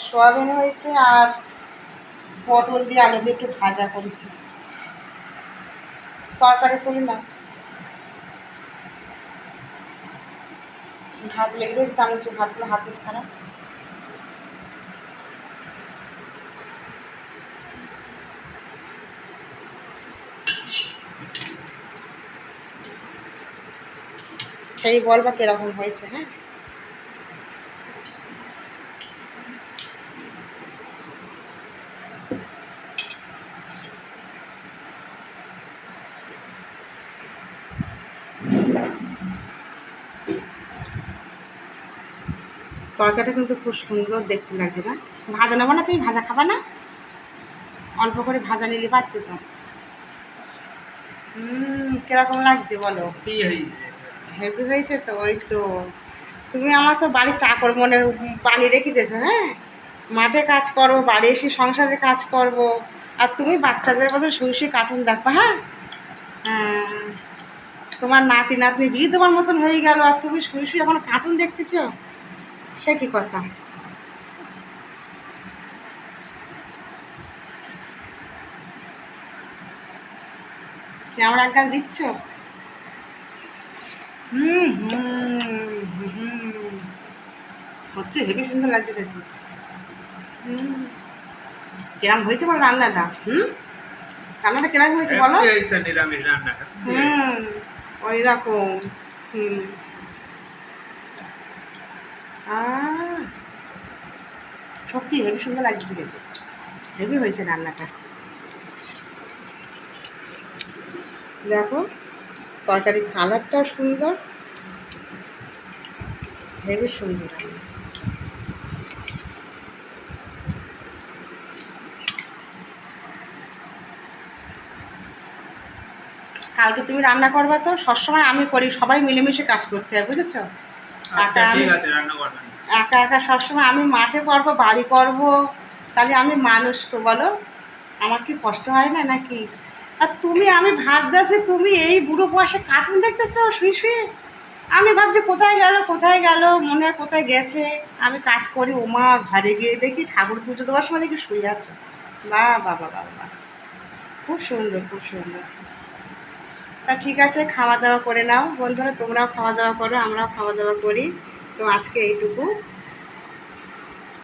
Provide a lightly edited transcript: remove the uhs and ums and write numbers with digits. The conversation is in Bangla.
সোয়াবিন হয়েছে আর পটল দিয়ে আলু দিয়ে একটু ভাজা করেছি। তরকারি তুলি না, ভাত লেগে রয়েছে, চামচে ভাতগুলো হাতে ছাড়া। খেয়ে বলবা কিরকম হয়েছে। হ্যাঁ, তরকারিটা কিন্তু খুব সুন্দর দেখতে লাগছে না? ভাজা নেবো না? তুমি ভাজা খাবা না? অল্প করে ভাজা নিলে পারছি তো। কিরকম লাগছে বলো? হেভি হয়েছে তো। ওই তো, তুমি আমার তো বাড়ির চাকর মনের পানি রেখে দিয়েছো। হ্যাঁ, মাঠে কাজ করবো, বাড়ি এসে সংসারে কাজ করবো, আর তুমি বাচ্চাদের মতো শুয়ে শুয়ে কার্টুন দেখবা। হ্যাঁ, হ্যাঁ, তোমার নাতি নাতনি বিয়ে তোমার মতন হয়ে গেল, আর তুমি শুয়ে শুয়ে এখন কার্টুন দেখতেছ? সে কি কথা? আমার একগাল দিচ্ছ? হুম হুম হুম, সত্যি হেবি সুন্দর লাগছে দেখতে। হুম, কিরম হয়েছে বলো রান্নাটা? রান্নাটা কিরম হয়েছে বলো? নিরামিষ রান্নাটা। ওই রকম। হুম, আহ, সত্যি হেবি সুন্দর লাগছে কিন্তু, হেবি হয়েছে রান্নাটা। দেখো, তরকারির কালারটাও সুন্দর, হেবি সুন্দর রান্না। কালকে তুমি রান্না করবা তো? সবসময় আমি করি, সবাই মিলেমিশে কাজ করতে হয়, বুঝেছো? আচ্ছা একা আমি, ঠিক আছে, রান্না করবেন। একা একা সবসময় আমি মাঠে করবো, বাড়ি করব, তাহলে আমি মানুষ তো বলো, আমার কি কষ্ট হয় না নাকি? আর তুমি, আমি ভাবতেছি তুমি এই বুড়ো বয়সে কার্টুন দেখতেছো শুয়ে শুয়ে। আমি ভাবছি কোথায় গেল কোথায় গেল, মনে হয় কোথায় গেছে। আমি কাজ করি, ওমা ঘরে গিয়ে দেখি ঠাকুর পুজো দেওয়ার সময় দেখি শুয়ে আছো। বাহ বাবা বাবা বাহ, খুব সুন্দর খুব সুন্দর। তা ঠিক আছে, খাওয়া দাওয়া করে নাও বন্ধুরা, তোমরাও খাওয়া দাওয়া করো, আমরাও খাওয়া দাওয়া করি। তো আজকে এইটুকু।